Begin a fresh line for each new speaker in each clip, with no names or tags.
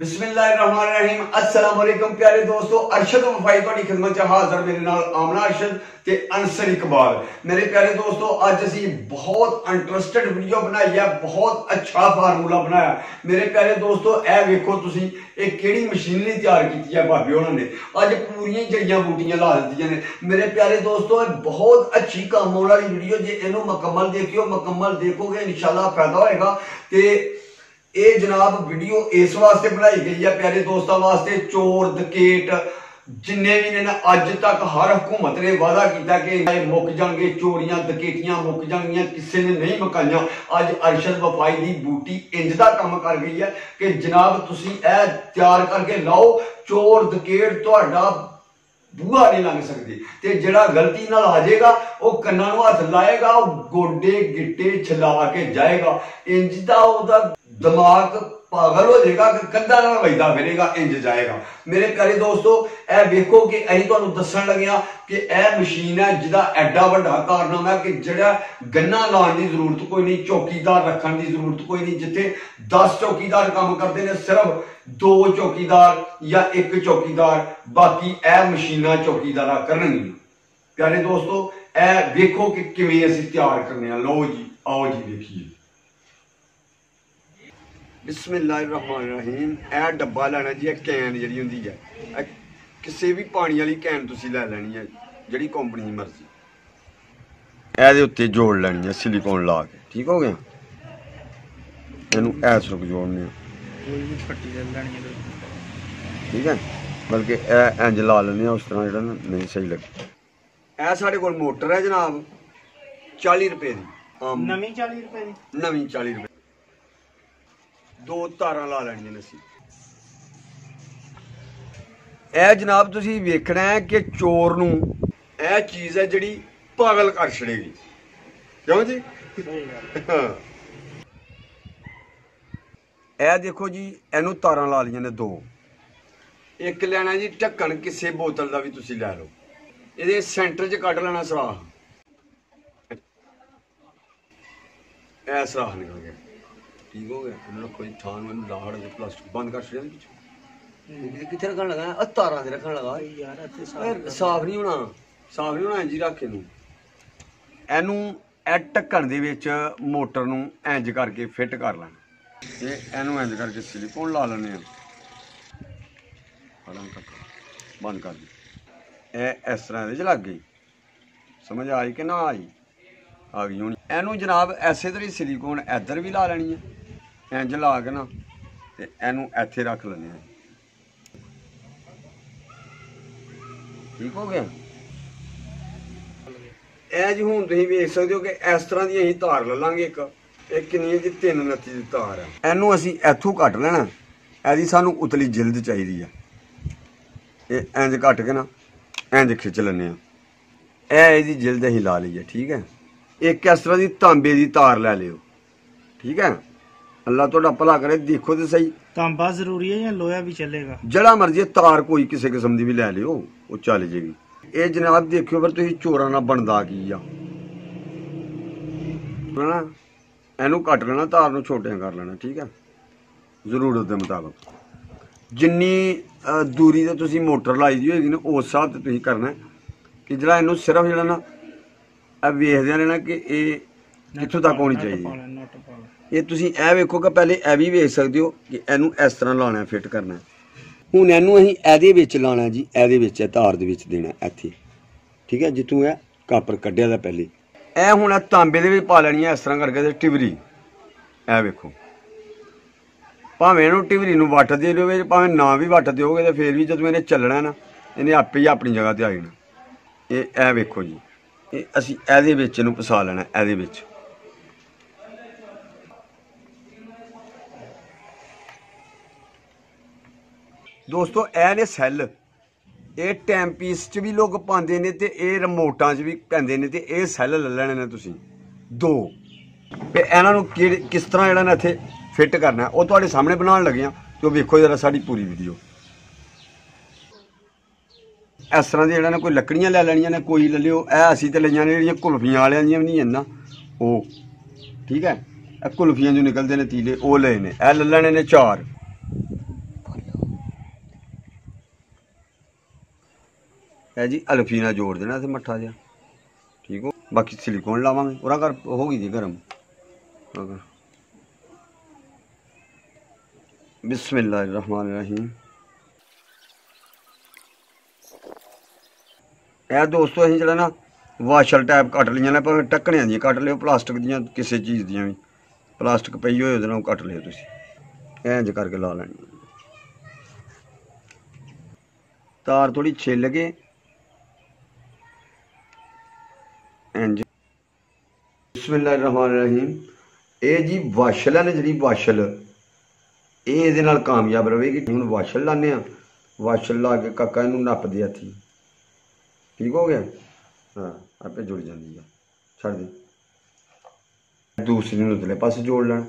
बिस्मिल्लाहिर्रहमानिर्रहीम अस्सलाम वालेकुम प्यारे दोस्तों, अरशद वफाई तुहाडी खिदमत च हाज़र मेरे नाल आमना अरशद ते अनसर इकबाल। मेरे प्यारे दोस्तों, अज असी बहुत इंटरस्टेड वीडियो बनाई है, बहुत अच्छा फार्मूला बनाया। मेरे प्यारे दोस्तों, ए वेखो तुसी ਇਹ ਕਿਹੜੀ ਮਸ਼ੀਨਰੀ ਤਿਆਰ ਕੀਤੀ ਹੈ ਭਾਬੀ ਉਹਨਾਂ ਨੇ। ਅੱਜ ਪੂਰੀਆਂ ਜੜੀਆਂ ਬੂਟੀਆਂ ਲਾ ਦਿੱਤੀਆਂ ਨੇ। ਮੇਰੇ ਪਿਆਰੇ ਦੋਸਤੋ, ਇਹ ਬਹੁਤ ਅੱਛੀ ਕੰਮ ਆਉਣ ਵਾਲੀ ਵੀਡੀਓ, ਜੇ ਇਹਨੂੰ ਮੁਕੰਮਲ ਦੇਖਿਓ, ਮੁਕੰਮਲ ਦੇਖੋਗੇ ਇਨਸ਼ਾਅੱਲਾ ਫਾਇਦਾ ਹੋਏਗਾ। ਤੇ ਇਹ ਜਨਾਬ ਵੀਡੀਓ ਇਸ ਵਾਸਤੇ ਬਣਾਈ ਗਈ ਹੈ ਪਿਆਰੇ ਦੋਸਤਾਂ ਵਾਸਤੇ, ਚੋਰ ਡਕੈਤ जिन्ने भी ने अज तक हर हुकूमत ने वादा किया कि मुक जाएंगे, चोरियां डकैतियां मुक जाएंगियां, किसी ने नहीं मुकाइया। अज अरशद वफाई की बूटी इंज का काम कर गई है कि जनाब तुसी ए तैयार करके लाओ, चोर डकैत तुहाडा बूहा नहीं लंघ सकती। ते जिहड़ा गलती नाल आ जाएगा वो कन्नां नूं हथ लाएगा, गोडे गिट्टे छिला के जाएगा, इंज दा ओहदा दिमाग पागल हो जाएगा कि कंधा नाल वजदा फिरेगा, इंज जाएगा। मेरे प्यारे दोस्तों, ए वेखो कि असीं तुहानूं दस्सण लगे हां कि ए मशीन है जिहदा एडा वड्डा कारनामा है कि जिहड़ा गन्ना लाने की जरूरत कोई नहीं, चौकीदार रखने की जरूरत कोई नहीं। जिथे 10 चौकीदार काम करते हैं, सिर्फ 2 चौकीदार या 1 चौकीदार, बाकी ए मशीनां चौकीदारा करनगियां। प्यारे दोस्तों, ए वेखो कि किवें असीं तैयार करने आ। लो जी, आओ जी देखिए। बिस्मिल्लाहिर्रहमानिर्रहीम। यह डब्बा लेना जी, कैन जी होंगी है, किसी भी पानी वाली कैन तुसी लै लैनी है, जी कंपनी की मर्जी। ये उत्ते जोड़ लैनी है सिलिकॉन ला के, ठीक हो गया। इनू ऐस रुक जोड़ने, ठीक है, बल्कि इंज ला लेने उस तरह जो नहीं सही लगे। यह साढ़े को मोटर है जनाब, 40 रुपए की, नवीं 40 रुपए की, नवीं 40 रुपए। 2 तारां ला लैनियां असीं। ਇਹ जनाब तुसीं वेखना है कि चोर नूं ਇਹ चीज़ है जिहड़ी पागल कर छड़ेगी, क्यों जी? ਇਹ देखो जी, इहनूं तारां ला लईआं ने 2। एक लैना जी ढक्कन, किसी बोतल का भी तुसीं लै लो, इहदे सेंटर च कड्ढ लेना सराख। ਇਹ सराख निकल गया, ठीक हो गया। रखो जी थान में लाड़ के प्लास्टिक बंद कर छड़िया पिछे। कितने रखन लगा? तारा से रखन लगा यार, साफ नहीं होना, साफ नहीं होना। इंज ही रख इनू, एनू ए ढक्कन दे विच मोटर नू इंज करके फिट कर लेना। ते एनू इंज करके सिलिकॉन ला लेने, बंद कर दी। ए इस तरह दे लग गई, समझ आई कि ना आई? आ गई होनी। एनू जनाब ऐसे तरह सिलिकॉन इधर भी ला लेनी है, इंज ला के ना ते एनू इत्थे रख लेने, ठीक हो गया। ए जी हुण तुसीं वेख सकदे हो कि इस तरह दी असीं तार ले लांगे। एक किन्नी जी 3 नत्ती दी तार है। एनू असीं इत्थों कट लेना, एदी सानू उतली जिल्द चाहिदी है। ये इंज कट के ना इंज खिच लैने आ, एदी जिल्द असीं ला लई है, ठीक है। एक इस तरह की तांबे की तार लै लियो, ठीक है। अल्लाह तुहाडा भला करे। देखो तो सही,
तांबा जरूरी है या लोहा भी चलेगा?
जड़ा मर्जी तार कोई किसी किस्म की भी लै लियो, वो चल जाएगी। ये जनाब देखियो फिर तुसीं चोरां नाल बनदा की आ। इनू कट लेना, तार नूं छोटियां कर लेना, ठीक है, जरूरत के मुताबिक। जिन्नी दूरी ते तुसीं मोटर लाई दी होएगी ना, उस हिसाब से तुसीं करना है कि जड़ा इनू सिर्फ जड़ा ना वेखदे रहना कि कित्थों तक होनी चाहिए। ये तुसीं ए वेखो कि पहले ए भी वेख सकते हो कि इनू इस तरह लाना है, फिट करना है। हुण इनू असीं इहदे विच लाना जी, इहदे विच तार दे विच देना इत्थे, ठीक है। जित्थों ए कापर कड्ढिया दा पहले ए हुण तांबे दे विच पा लैनी है इस तरह करके ते टिवरी। ए वेखो, भावें इहनूं टिवरी नूं वट दे दिओ, भावें ना भी वट दिओगे तो फिर भी जदों इहने चलना है ना, इहने आपे ही अपनी जगह ते आ जाना। ए वेखो जी, असीं इहदे विच इहनूं फसा लेना, इहदे विच। दोस्तों ए ने सैल, ये टाइम पीस च भी लोग पाते हैं तो ये रिमोटां च भी पैंदे ने, ते ये सैल ले लैने ने तुसीं 2। ते इन्हां नूं किस तरह जिहड़ा ना इत्थे फिट करना है वो तुहाडे सामने बनाउण लगे हां, तो वेखो जरा साडी पूरी वीडियो। इस तरह दी जिहड़ा ना कोई लकड़ियां लै लैणियां ने, कोई ले लिओ। ए असीं ते लईआं ने जिहड़ियां कुल्फियां वालियां दियां भी नहीं ना, ओह ठीक है। कुल्फियां जो निकलते हैं तीले, वो ले ने। ए ले लैणे ने 4, है जी अल्फी नाल जोड़ देना इत्थे मट्ठा जिहा, ठीक हो। बाकी सिलिकॉन लावांगे, ओरा घर हो गई थी गर्म। बिस्मिल्लाहिर्रहमानिर्रहीम। ਇਹ ਦੋਸਤੋ ਅਸੀਂ ਜਿਹੜਾ ਨਾ ਵਾਸ਼ਲ ਟੈਪ ਕੱਟ ਲਈਆਂ ਨੇ, ਭਾਵੇਂ ਢੱਕਣਿਆਂ ਦੀਆਂ ਕੱਟ ਲਿਓ, ਪਲਾਸਟਿਕ ਦੀਆਂ, ਕਿਸੇ ਚੀਜ਼ ਦੀਆਂ ਵੀ, ਪਲਾਸਟਿਕ ਪਈ ਹੋਏ ਉਹਦੇ ਨਾਲ ਕੱਟ ਲਿਓ ਤੁਸੀਂ। ਇੰਜ ਕਰਕੇ ਲਾ ਲੈਣੀ। ਤਾਰ ਥੋੜੀ ਛਿੱਲ ਕੇ ਇੰਜ। ਬਿਸਮਿल्लाहिर्रहमानिर्रहीम। ਇਹ ਜੀ ਵਾਸ਼ਲ ਹੈ ਨਾ, ਜਿਹੜੀ ਵਾਸ਼ਲ ਇਹ ਇਹਦੇ ਨਾਲ ਕਾਮਯਾਬ ਰਹੇਗੀ। ਹੁਣ ਵਾਸ਼ਲ ਲਾਉਂਦੇ ਹਾਂ, ਵਾਸ਼ਲ ਲਾ ਕੇ ਕਾਕਾ ਇਹਨੂੰ ਨੱਪਦੇ ਹੱਥੀ, ठीक हो गया। हाँ आपे जुड़ जाती है, छड़ दे। दूसरी उतले पास जोड़ लेना।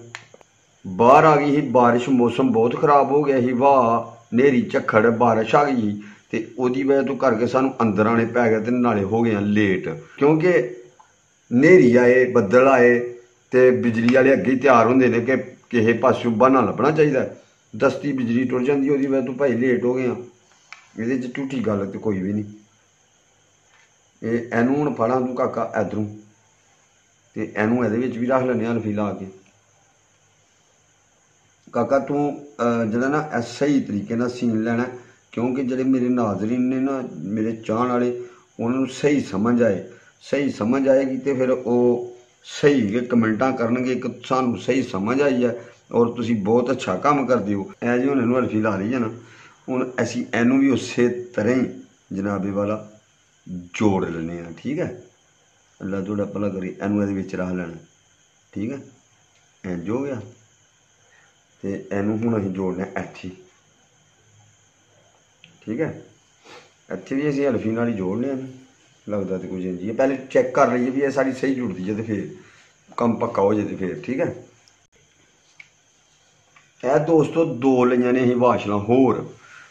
बाहर आ गई ही बारिश, मौसम बहुत खराब हो गया ही, वाह नेरी झक्खड़ बारिश आ गई ते ओदी वजह तो करके सानू अंदर आने पै गया ते नाले हो गए लेट, क्योंकि नेरी आए बदल आए ते बिजली वाले अगे तैयार होंगे ने कि किसी पासों बहाना लभना चाहिए। दस्ती बिजली टुर जाती, ओदी वजह तो भाई लेट हो गए। ये झूठी गल तो कोई भी नहीं। ਇਹਨੂੰ ਹੁਣ ਫੜਾਂ ਤੂੰ ਕਾਕਾ ਇੱਧਰੋਂ, ਤੇ ਇਹਨੂੰ ਇਹਦੇ ਵਿੱਚ ਵੀ ਰੱਖ ਲੈਂਦੇ ਹਾਂ ਅਲਫੀ ਲਾ ਕੇ। ਕਾਕਾ ਤੂੰ ਜਿਹੜਾ ਨਾ ਇਹ ਸਹੀ ਤਰੀਕੇ ਨਾਲ ਸੀਨ ਲੈਣਾ, ਕਿਉਂਕਿ ਜਿਹੜੇ ਮੇਰੇ ਨਾਜ਼ਰੀਨ ਨੇ ਨਾ, ਮੇਰੇ ਚਾਹਣ ਵਾਲੇ, ਉਹਨਾਂ ਨੂੰ ਸਹੀ ਸਮਝ ਆਏ। ਸਹੀ ਸਮਝ ਆਏਗੀ ਤੇ ਫਿਰ ਉਹ ਸਹੀ ਕਮੈਂਟਾਂ ਕਰਨਗੇ ਕਿ ਸਾਨੂੰ ਸਹੀ ਸਮਝ ਆਈ ਹੈ ਔਰ ਤੁਸੀਂ ਬਹੁਤ ਅੱਛਾ ਕੰਮ ਕਰਦੇ ਹੋ। ਐ ਜੀ ਹੁਣ ਇਹਨੂੰ ਅਲਫੀ ਲਾ ਲਈ ਹੈ ਨਾ, ਹੁਣ ਅਸੀਂ ਇਹਨੂੰ ਵੀ ਉਸੇ ਤਰ੍ਹਾਂ ਹੀ ਜਨਾਬੇ ਵਾਲਾ जोड़ लेने, ठीक है। अल्लाह थोड़ा भला करी। एनू ये रख लेना, ठीक है। इंज हो गया तो एनू हुण असीं जोड़ना इत्थे, ठीक है। इत्थे भी असीं अल्फी नाल ही जोड़ने, लगता तो कुछ इंज ही है। पहले चेक कर लीए भी ये साडी सही जुड़दी है तो फिर काम पक्का हो जाए तो फिर ठीक है। ਇਹ ਦੋਸਤੋ दो लईआं ने असीं वाशलां होर,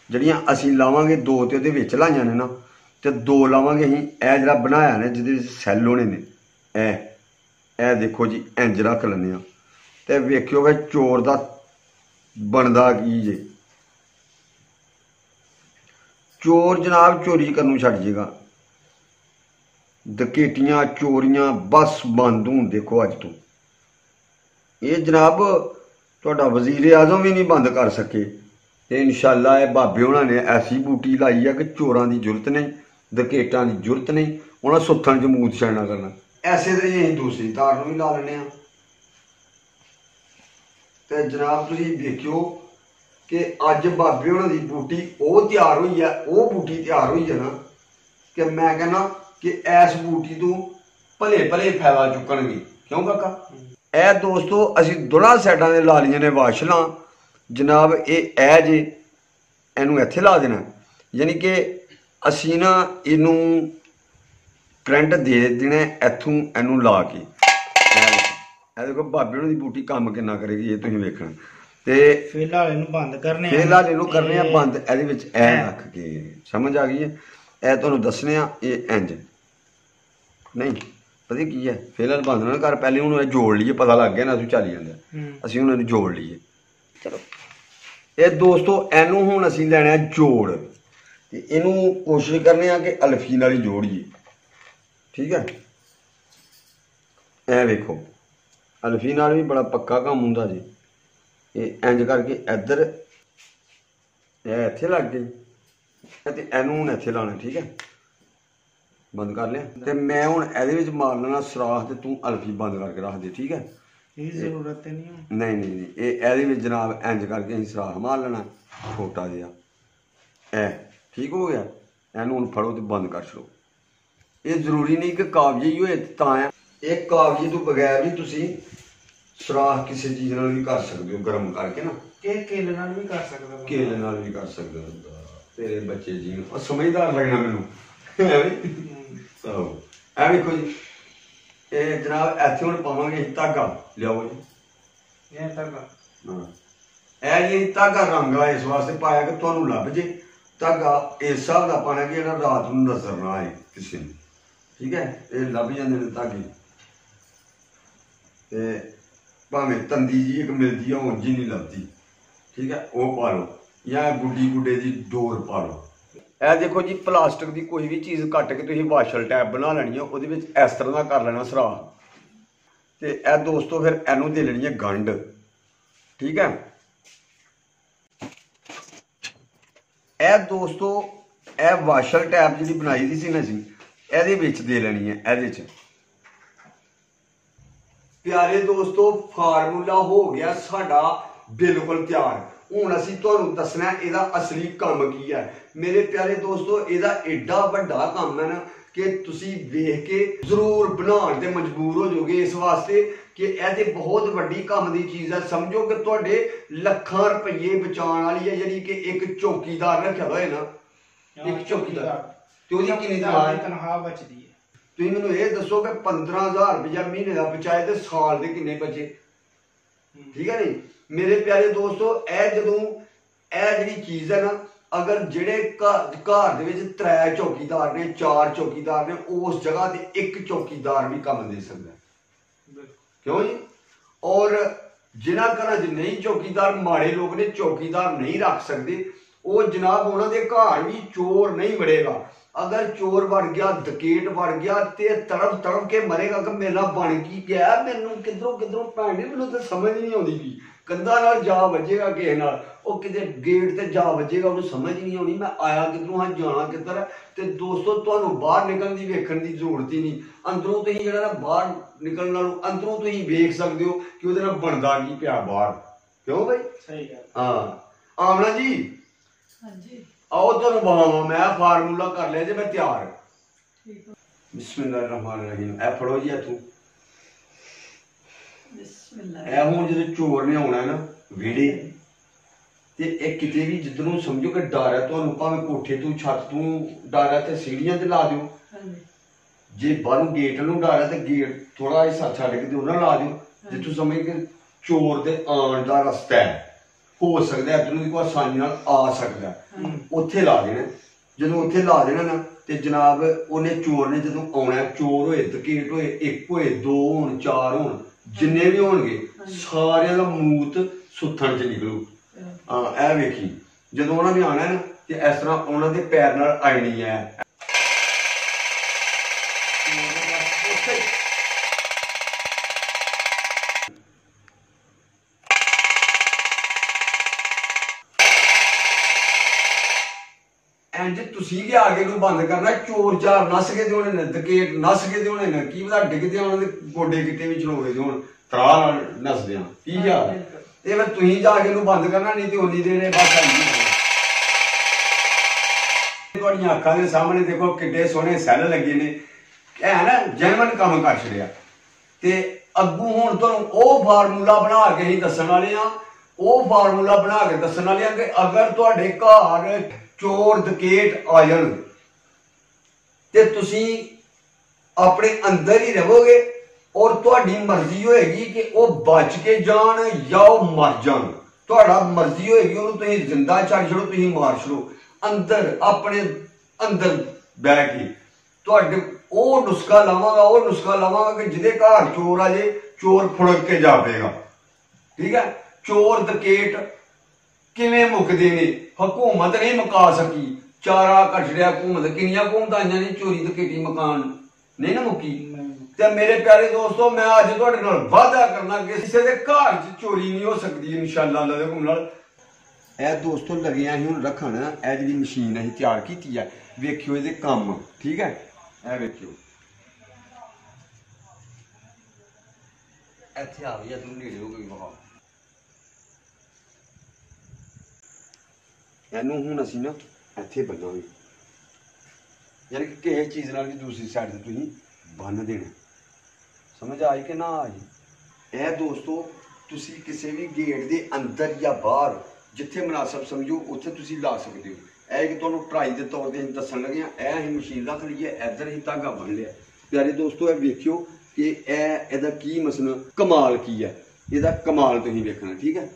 ਜਿਹੜੀਆਂ ਅਸੀਂ ਲਾਵਾਂਗੇ दो तो ਉਹਦੇ ਵਿੱਚ ਲਾਈਆਂ ਨੇ ना, तो दो लावांगे असीं ਇਹ ਜਿਹੜਾ बनाया ने जिहदे विच सैल होने ने। ਇਹ देखो जी इंज रख लैने ते वेखियो कि चोर दा बनदा की जे। चोर जनाब चोरी करनों छड्ड जेगा, डकैतियां चोरियां बस बंद होण देखो अज तो। ये जनाब तुहाडा वजीर आजम भी नहीं बंद कर सके, ते इंशाअल्लाह ये बाबे होना ने ऐसी बूटी लाई है कि चोरां दी जरूरत नहीं, डकैतां की जरूरत नहीं, उन्हें सुत्थन च मूत छड़ना करना। ऐसे तरह ही दूसरी तार भी ला लेने। तो जनाब तुसीं देखियो कि अज बाबे होना की बूटी वो तैयार हुई है, वो बूटी तैयार हुई है ना, कि मैं कहना कि इस बूटी तो भले भले फायदा चुकणगे, क्यों काका। ए दोस्तों असीं दोनों साइडां दे ला लियां ने वाशलां जनाब। ये जे इनू इत्थे ला देना, यानी कि असी ना इनू करंट दे देना इत्थों इनू ला के। देखो भाभी होनी दी बूटी काम किन्ना करेगी ये तुसीं वेखना। ते
फिलहाल इनू बंद करने,
फिलहाल इनू करने आ बंद। इहदे विच ऐ रख के समझ आ गई है। ए तुहानूं दस्सने आ ये इंज नहीं पता की है। फिलहाल बंद ना कर, पहले हुण जोड़ लीए, पता लग गया ना तूं चली जांदा। असीं हुण इनू जोड़ लीए। चलो ये दोस्तों इनू हुण असीं लैणा जोड़, इनू कोशिश करने कि अल्फी नाल ही जोड़िए, ठीक है। ए देखो अल्फी नाल भी बड़ा पक्का काम हुंदा जी। ये इंज करके इधर इत्थे लग गई ते इनू हुण इत्थे लाना, ठीक है। बंद कर लिया ते मैं हुण इहदे विच मार लेना सराख ते तू अल्फी बंद करके रख दे, ठीक है।
जरूरत नहीं
नहीं ये इहदे विच जनाब इंज करके असीं सराख मार लेना छोटा जिहा। ठीक हो गया। इनू हुण फड़ो तो बंद कर छड़ो। ये जरूरी नहीं कि काबजे ही होए तां है, एक काबजे तो बगैर भी तुसीं सुराख किसी चीज़ नाल भी कर सकते हो, गर्म करके ना।
केले नाल भी कर सकते हो,
केले नाल भी कर सकते हो। तेरे बच्चे जी और समझदार लगना मैनू। ऐ वेखो जी ये जनाब इत्थे हुण पावांगे धागा, लियाओ जी
ये धागा।
हाँ ऐ जी धागा रंग आ इस वास्ते पाया कि तुहानूं लभ जे धागा इस हिसाब का पाना कि जेह्ड़ा रात नूं नजर ना आए किसी नूं, ठीक है। ये लभ जांदे ने धागे ते भावें तंदी जी एक मिलदी है उंज ही नहीं लभदी, ठीक है। वो पा लो या गुड्डी गुड्डे की डोर पा लो। ਇਹ ਦੇਖੋ ਜੀ ਪਲਾਸਟਿਕ ਦੀ ਕੋਈ ਵੀ ਚੀਜ਼ ਕੱਟ ਕੇ ਤੁਸੀਂ ਵਾਸ਼ਲ ਟੈਪ ਬਣਾ ਲੈਣੀ ਹੈ, ਉਹਦੇ ਵਿੱਚ ਇਸ ਤਰ੍ਹਾਂ ਦਾ ਕਰ ਲੈਣਾ ਸਰਾ, ਤੇ ਇਹ ਦੋਸਤੋ ਫਿਰ ਇਹਨੂੰ ਦੇ ਲੈਣੀ ਹੈ ਗੰਢ। ਠੀਕ ਹੈ, ਇਹ ਦੋਸਤੋ ਇਹ ਵਾਸ਼ਲ ਟੈਪ ਜਿਹੜੀ ਬਣਾਈ ਦੀ ਸੀ ਨਾ ਅਸੀਂ, ਇਹਦੇ ਵਿੱਚ ਦੇ ਲੈਣੀ ਹੈ। ਇਹਦੇ ਚ ਪਿਆਰੇ ਦੋਸਤੋ ਫਾਰਮੂਲਾ ਹੋ ਗਿਆ ਸਾਡਾ ਬਿਲਕੁਲ ਤਿਆਰ। ਹੁਣ ਅਸੀਂ ਤੁਹਾਨੂੰ ਦੱਸਣਾ ਇਹਦਾ ਅਸਲੀ ਕੰਮ ਕੀ ਹੈ। ਮੇਰੇ ਪਿਆਰੇ ਦੋਸਤੋ ਇਹਦਾ ਏਡਾ ਵੱਡਾ ਕੰਮ ਹੈ ਨਾ ਕਿ ਤੁਸੀਂ ਵੇਖ ਕੇ ਜ਼ਰੂਰ ਬਣਾਉਣ ਤੇ ਮਜਬੂਰ ਹੋ ਜਾਓਗੇ, ਇਸ ਵਾਸਤੇ ਕਿ ਇਹ ਤੇ ਬਹੁਤ ਵੱਡੀ ਕੰਮ ਦੀ ਚੀਜ਼ ਹੈ। ਸਮਝੋ ਕਿ ਤੁਹਾਡੇ ਲੱਖਾਂ ਰੁਪਏ ਬਚਾਉਣ ਵਾਲੀ ਹੈ, ਜਿਹੜੀ ਕਿ ਇੱਕ ਚੌਕੀਦਾਰ ਰੱਖਿਆ ਹੋਇਆ ਨਾ, ਇੱਕ ਚੌਕੀਦਾਰ, ਤੇ ਉਹਦੀ ਕਿੰਨੀ
ਤਨਖਾਹ ਬਚਦੀ ਹੈ।
ਤੁਸੀਂ ਮੈਨੂੰ ਇਹ ਦੱਸੋ ਕਿ 15,000 ਰੁਪਇਆ ਮਹੀਨੇ ਦਾ ਬਚਾਏ ਤੇ ਸਾਲ ਦੇ ਕਿੰਨੇ ਬਚੇ? ਠੀਕ ਹੈ ਨਹੀਂ ਮੇਰੇ ਪਿਆਰੇ ਦੋਸਤੋ, ਇਹ ਜਦੋਂ ਇਹ ਜਿਹੜੀ ਚੀਜ਼ ਹੈ ਨਾ, ਅਗਰ ਜਿਹੜੇ ਘਰ ਦੇ ਵਿੱਚ 3 ਚੌਕੀਦਾਰ ਨੇ, 4 ਚੌਕੀਦਾਰ ਨੇ, ਉਸ ਜਗ੍ਹਾ ਤੇ ਇੱਕ ਚੌਕੀਦਾਰ ਵੀ ਕੰਮ ਦੇ ਸਕਦਾ। ਕਿਉਂ ਜੀ? ਔਰ ਜਿਨ੍ਹਾਂ ਘਰਾਂ 'ਚ ਨਹੀਂ ਚੌਕੀਦਾਰ, ਮਾੜੇ ਲੋਕ ਨੇ, ਚੌਕੀਦਾਰ ਨਹੀਂ ਰੱਖ ਸਕਦੇ, ਉਹ ਜਨਾਬ ਉਹਨਾਂ ਦੇ ਘਰ ਵੀ ਚੋਰ ਨਹੀਂ ਵੜੇਗਾ। ਅਗਰ ਚੋਰ ਵੜ ਗਿਆ, ਡਕੈਤ ਵੜ ਗਿਆ ਤੇ ਤੜਫ ਤੜਫ ਕੇ ਮਰੇਗਾ ਕਿ ਮੇਰਾ ਬਣ ਕੀ ਗਿਆ, ਮੈਨੂੰ ਕਿੱਧਰੋਂ ਕਿੱਧਰੋਂ ਭੈਣੇ ਮੈਨੂੰ ਤਾਂ ਸਮਝ ਨਹੀਂ ਆਉਂਦੀ ਵੀ ਕੰਧਾਂ ਨਾਲ ਜਾ ਵੱਜੇਗਾ ਕਿਸੇ ਨਾਲ, ਉਹ ਕਿਤੇ ਗੇਟ ਤੇ ਜਾ ਵੱਜੇਗਾ, ਉਹਨੂੰ ਸਮਝ ਨਹੀਂ ਆਉਣੀ ਮੈਂ ਆਇਆ ਕਿੱਧਰੋਂ ਹਾਂ, ਜਾਣਾ ਕਿੱਧਰ ਹੈ। ਤੇ ਦੋਸਤੋ ਤੁਹਾਨੂੰ ਬਾਹਰ ਨਿਕਲਣ ਦੀ ਵੇਖਣ ਦੀ ਜ਼ਰੂਰਤ ਹੀ ਨਹੀਂ, ਅੰਦਰੋਂ ਤੁਸੀਂ ਜਿਹੜਾ ਨਾ ਬਾਹਰ ਨਿਕਲਣ ਨਾਲੋਂ ਅੰਦਰੋਂ ਤੁਸੀਂ ਵੇਖ ਸਕਦੇ ਹੋ ਕਿ ਉਹਦੇ ਨਾਲ ਬਣਦਾ ਕੀ ਪਿਆ ਬਾਹਰ। ਕਿਉਂ ਬਈ?
ਸਹੀ ਗੱਲ।
ਹਾਂ ਆਮਣਾ ਜੀ,
ਹਾਂਜੀ
ਆਓ ਤੁਹਾਨੂੰ ਬਹਾਵਾਂ, ਮੈਂ ਫਾਰਮੂਲਾ ਕਰ ਲਿਆ ਜੇ, ਮੈਂ ਤਿਆਰ। ਬਿਸਮਿਲ੍ਲਾਹਿਰਰਹਿਮਾਨਿਰਰਹੀਮ। ਇਹ ਫੜੋ ਜੀ ਇੱਥੋਂ। ਇਹ ਹੁਣ ਜਦੋਂ ਚੋਰ ਨੇ ਆਉਣਾ ਨਾ ਵਿਹੜੇ, ਤੇ ਇਹ ਕਿਤੇ ਵੀ ਜਿੱਧਰੋਂ ਸਮਝੋ ਕਿ ਡਰ ਹੈ ਤੁਹਾਨੂੰ, ਭਾਵੇਂ ਕੋਠੇ ਤੋਂ ਛੱਤ ਤੋਂ ਡਰ ਹੈ ਤੇ ਸੀੜੀਆਂ ਤੇ ਲਾ ਦਿਓ, ਜੇ ਬਾਹਰੋਂ ਗੇਟ ਨੂੰ ਡਰ ਹੈ ਤੇ ਗੇਟ ਥੋੜਾ ਹਿੱਸਾ ਛੱਡ ਕੇ ਉਹਨਾਂ ਲਾ ਦਿਓ, ਜਿੱਥੋਂ ਸਮਝ ਕਿ ਚੋਰ ਦੇ ਆਉਣ ਦਾ ਰਸਤਾ ਹੈ, ਹੋ ਸਕਦਾ ਇੱਧਰੋਂ ਦੀ ਕੋਈ ਆਸਾਨੀ ਨਾਲ ਆ ਸਕਦਾ, ਉੱਥੇ ਲਾ ਦੇਣਾ। ਜਦੋਂ ਉੱਥੇ ਲਾ ਦੇਣਾ ਨਾ ਤੇ ਜਨਾਬ ਉਹਨੇ ਚੋਰ ਨੇ ਜਦੋਂ ਆਉਣਾ, ਚੋਰ ਹੋਏ, ਡਕੈਤ ਹੋਏ, 1 ਹੋਏ, 2 ਹੋਣ, 4 ਹੋਣ, ਜਿੰਨੇ ਵੀ ਹੋਣਗੇ ਸਾਰਿਆਂ ਦਾ ਮੂਤ ਸੁੱਥਣ ਚ ਨਿਕਲੂ। ਹਾਂ ਇਹ ਵੇਖੀ, ਜਦੋਂ ਉਹਨਾਂ ਨੇ ਆਉਣਾ ਨਾ ਤੇ ਇਸ ਤਰ੍ਹਾਂ ਉਹਨਾਂ ਦੇ ਪੈਰ ਨਾਲ ਆਣੀ ਹੈ। ਇੰਜ ਤੁਸੀਂ ਵੀ ਆਗੇ ਨੂੰ ਬੰਦ ਕਰਨਾ, ਚੋਰ ਚਾਰ ਨੱਸ ਕੇ ਦੇ ਹੋਣੇ ਨੇ, ਡਕੈਤ ਨੱਸ ਕੇ ਦੇ ਹੋਣੇ ਨੇ, ਕੀ ਪਤਾ ਡਿੱਗਦੇ ਉਹਨਾਂ ਦੇ ਗੋਡੇ ਕਿਤੇ ਵੀ ਚਲੋਗੇ ਹੋਣ, ਤਰਾਹ ਨਾਲ ਨੱਸਦੇ ਆ। ਕੀ ਯਾਰ ਇਹ ਫਿਰ ਤੁਸੀਂ ਜਾ ਕੇ ਇਹਨੂੰ ਬੰਦ ਕਰਨਾ, ਨਹੀਂ ਤੇ ਉਨੀ ਦੇਰ ਇਹ ਬਸ ਆਈ। ਤੁਹਾਡੀਆਂ ਅੱਖਾਂ ਦੇ ਸਾਹਮਣੇ ਦੇਖੋ ਕਿੱਡੇ ਸੋਹਣੇ ਸੈੱਲ ਲੱਗੇ ਨੇ, ਇਹ ਨਾ ਜੈਨੂਇਨ ਕੰਮ ਕਰ ਛੜਿਆ। ਤੇ ਅੱਗੂ ਹੁਣ ਤੁਹਾਨੂੰ ਉਹ ਫਾਰਮੂਲਾ ਬਣਾ ਕੇ ਹੀ ਦੱਸਣ ਵਾਲੇ ਆ, ਉਹ ਫਾਰਮੂਲਾ ਬਣਾ ਕੇ ਦੱਸਣ ਵਾਲੇ ਆ ਕਿ ਅਗਰ ਤੁਹਾਡੇ ਘਰ ਚੋਰ ਡਕੈਤ ਆ ਜਾਣ ਤੇ ਤੁਸੀਂ ਆਪਣੇ ਅੰਦਰ ਹੀ ਰਹੋਗੇ, ਔਰ ਤੁਹਾਡੀ ਮਰਜ਼ੀ ਹੋਏਗੀ ਕਿ ਉਹ ਬਚ ਕੇ ਜਾਣ ਜਾਂ ਉਹ ਮਰ ਜਾਣ। ਤੁਹਾਡਾ ਮਰਜ਼ੀ ਹੋਏਗੀ, ਉਹਨੂੰ ਤੁਸੀਂ ਜ਼ਿੰਦਾ ਛੱਡ ਛੜੋ, ਤੁਸੀਂ ਮਾਰ ਛੜੋ, ਅੰਦਰ ਆਪਣੇ ਅੰਦਰ ਬਹਿ ਕੇ ਤੁਹਾਡੇ ਉਹ ਨੁਸਖਾ ਲਾਵਾਂਗਾ ਕਿ ਜਿਹਦੇ ਘਰ ਚੋਰ ਆ ਜੇ, ਚੋਰ ਫੁੜਕ ਕੇ ਜਾਵੇਗਾ। ਠੀਕ ਹੈ, ਚੋਰ ਡਕੈਤ ਕਿਵੇਂ ਮੁੱਕਦੇ ਨੇ? ਹਕੂਮਤ ਨਹੀਂ ਮੁਕਾ ਸਕੀ, ਚਾਰਾ ਕਛੜਿਆ ਹਕੂਮਤ, ਕਿੰਨੀਆਂ ਹਕੂਮਤਾਂ ਆਈਆਂ ਨੇ, ਚੋਰੀ ਡਕੈਤੀ ਮਕਾਨ ਨਹੀਂ ਨਾ ਮੁੱਕੀ। ਤੇ ਮੇਰੇ ਪਿਆਰੇ ਦੋਸਤੋ, ਮੈਂ ਅੱਜ ਤੁਹਾਡੇ ਨਾਲ ਵਾਅਦਾ ਕਰਨਾ ਕਿ ਕਿਸੇ ਦੇ ਘਰ 'ਚ ਚੋਰੀ ਨਹੀਂ ਹੋ ਸਕਦੀ ਇਨਸ਼ਾਅੱਲਾ ਅੱਲਾਹ ਦੇ ਹੁਕਮ ਨਾਲ। ਇਹ ਦੋਸਤੋ ਲੱਗਿਆ ਸੀ ਹੁਣ ਰੱਖਣ, ਇਹ ਜਿਹੜੀ ਮਸ਼ੀਨ ਅਸੀਂ ਤਿਆਰ ਕੀਤੀ ਹੈ, ਵੇਖਿਓ ਇਹਦੇ ਕੰਮ। ਠੀਕ ਹੈ, ਇਹ ਵੇਖਿਓ ਇੱਥੇ ਆ ਗਿਆ, ਤੂੰ ਨੇੜੇ ਹੋ ਗਈ ਬਾਹਰ। ਇਹਨੂੰ ਹੁਣ ਅਸੀਂ ਨਾ ਇੱਥੇ ਬੰਨਾਂਗੇ, ਯਾਨੀ ਕਿ ਕਿਸੇ ਚੀਜ਼ ਨਾਲ ਵੀ ਦੂਸਰੀ ਸਾਈਡ ਤੇ ਤੁਸੀਂ ਬੰਨ ਦੇਣਾ। ਸਮਝ ਆਈ ਕਿ ਨਾ ਆਈ? ਇਹ ਦੋਸਤੋ ਤੁਸੀਂ ਕਿਸੇ ਵੀ ਗੇਟ ਦੇ ਅੰਦਰ ਜਾਂ ਬਾਹਰ ਜਿੱਥੇ ਮੁਨਾਸਬ ਸਮਝੋ ਉੱਥੇ ਤੁਸੀਂ ਲਾ ਸਕਦੇ ਹੋ। ਇਹ ਕਿ ਤੁਹਾਨੂੰ ਟਰਾਈ ਦੇ ਤੌਰ ਤੇ ਅਸੀਂ ਦੱਸਣ ਲੱਗੇ ਹਾਂ। ਇਹ ਅਸੀਂ ਮਸ਼ੀਨ ਰੱਖ ਲਈ ਹੈ, ਇੱਧਰ ਹੀ ਧਾਗਾ ਬੰਨ ਲਿਆ। ਪਿਆਰੇ ਦੋਸਤੋ ਇਹ ਵੇਖਿਓ ਕਿ ਇਹਦਾ ਕੀ ਮਸਲਾ ਕਮਾਲ ਕੀ ਹੈ, ਇਹਦਾ ਕਮਾਲ ਤੁਸੀਂ ਵੇਖਣਾ। ਠੀਕ ਹੈ,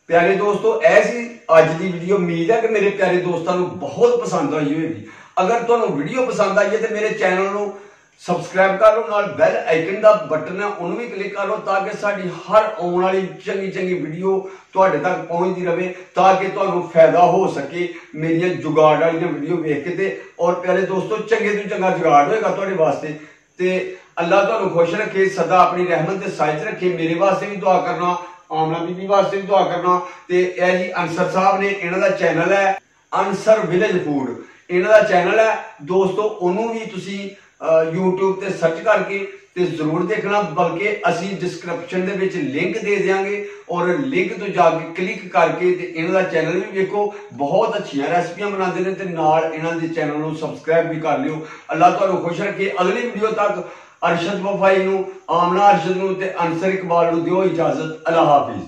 ਪਿਆਰੇ ਦੋਸਤੋ ਐਸੀ ਅੱਜ ਦੀ ਵੀਡੀਓ ਉਮੀਦ ਹੈ ਕਿ ਮੇਰੇ ਪਿਆਰੇ ਦੋਸਤਾਂ ਨੂੰ ਬਹੁਤ ਪਸੰਦ ਆਈ ਹੋਵੇਗੀ। ਅਗਰ ਤੁਹਾਨੂੰ ਵੀਡੀਓ ਪਸੰਦ ਆਈ ਹੈ ਤੇ ਮੇਰੇ ਚੈਨਲ ਨੂੰ ਸਬਸਕ੍ਰਾਈਬ ਕਰ ਲਓ, ਨਾਲ ਬੈਲ ਆਈਕਨ ਦਾ ਬਟਨ ਹੈ ਉਹਨੂੰ ਵੀ ਕਲਿੱਕ ਕਰ ਲਓ ਤਾਂ ਕਿ ਸਾਡੀ ਹਰ ਆਉਣ ਵਾਲੀ ਚੰਗੀ ਵੀਡੀਓ ਤੁਹਾਡੇ ਤੱਕ ਪਹੁੰਚਦੀ ਰਹੇ, ਤਾਂ ਕਿ ਤੁਹਾਨੂੰ ਫਾਇਦਾ ਹੋ ਸਕੇ ਮੇਰੀਆਂ ਜੁਗਾੜ ਵਾਲੀਆਂ ਵੀਡੀਓ ਵੇਖ ਕੇ। ਤੇ ਔਰ ਪਿਆਰੇ ਦੋਸਤੋ ਚੰਗੇ ਤੋਂ ਚੰਗਾ ਜੁਗਾੜ ਹੋਏਗਾ ਤੁਹਾਡੇ ਵਾਸਤੇ। ਤੇ ਅੱਲਾਹ ਤੁਹਾਨੂੰ ਖੁਸ਼ ਰੱਖੇ, ਸਦਾ ਆਪਣੀ ਰਹਿਮਤ ਤੇ ਸਾਇਜ ਰੱਖੇ। ਮੇਰੇ ਵਾਸਤੇ ਵੀ ਦੁਆ ਕਰਨਾ, ਆਮਨਾ ਬੀਬੀ ਵਾਸਤੇ ਵੀ ਦੁਆ ਕਰਨਾ। ਤੇ ਇਹ ਜੀ ਅਨਸਰ ਸਾਹਿਬ ਨੇ, ਇਹਨਾਂ ਦਾ ਚੈਨਲ ਹੈ ਅਨਸਰ ਵਿਲੇਜ ਫੂਡ, ਇਹਨਾਂ ਦਾ ਚੈਨਲ ਹੈ ਦੋਸਤੋ। ਉਹਨੂੰ ਵੀ ਤੁਸੀਂ YouTube ਤੇ ਸਰਚ ਕਰਕੇ ਤੇ ਜ਼ਰੂਰ ਦੇਖਣਾ, ਬਲਕਿ ਅਸੀਂ ਡਿਸਕ੍ਰਿਪਸ਼ਨ ਦੇ ਵਿੱਚ ਲਿੰਕ ਦੇ ਦਿਆਂਗੇ ਔਰ ਲਿੰਕ ਤੋਂ ਜਾ ਕੇ ਕਲਿੱਕ ਕਰਕੇ ਤੇ ਇਹਨਾਂ ਦਾ ਚੈਨਲ ਵੀ ਵੇਖੋ। ਬਹੁਤ ਅੱਛੀਆਂ ਰੈਸਪੀਆਂ ਬਣਾਉਂਦੇ ਨੇ ਤੇ ਨਾਲ ਇਹਨਾਂ ਦੇ ਚੈਨਲ ਨੂੰ ਸਬਸਕ੍ਰਾਈਬ ਵੀ ਕਰ ਲਿਓ। ਅੱਲਾਹ ਤੁਹਾਨੂੰ ਖੁਸ਼ ਰੱਖੇ। ਅਗਲੀ ਵੀਡੀਓ ਤੱਕ ਅਰਸ਼ਦ ਵਫਾਈ ਨੂੰ, ਆਮਨਾ ਅਰਸ਼ਦ ਨੂੰ ਤੇ ਅਨਸਰ ਇਕਬਾਲ ਨੂੰ ਦਿਓ ਇਜਾਜ਼ਤ। ਅੱਲਾਹ ਹਾਫਿਜ਼।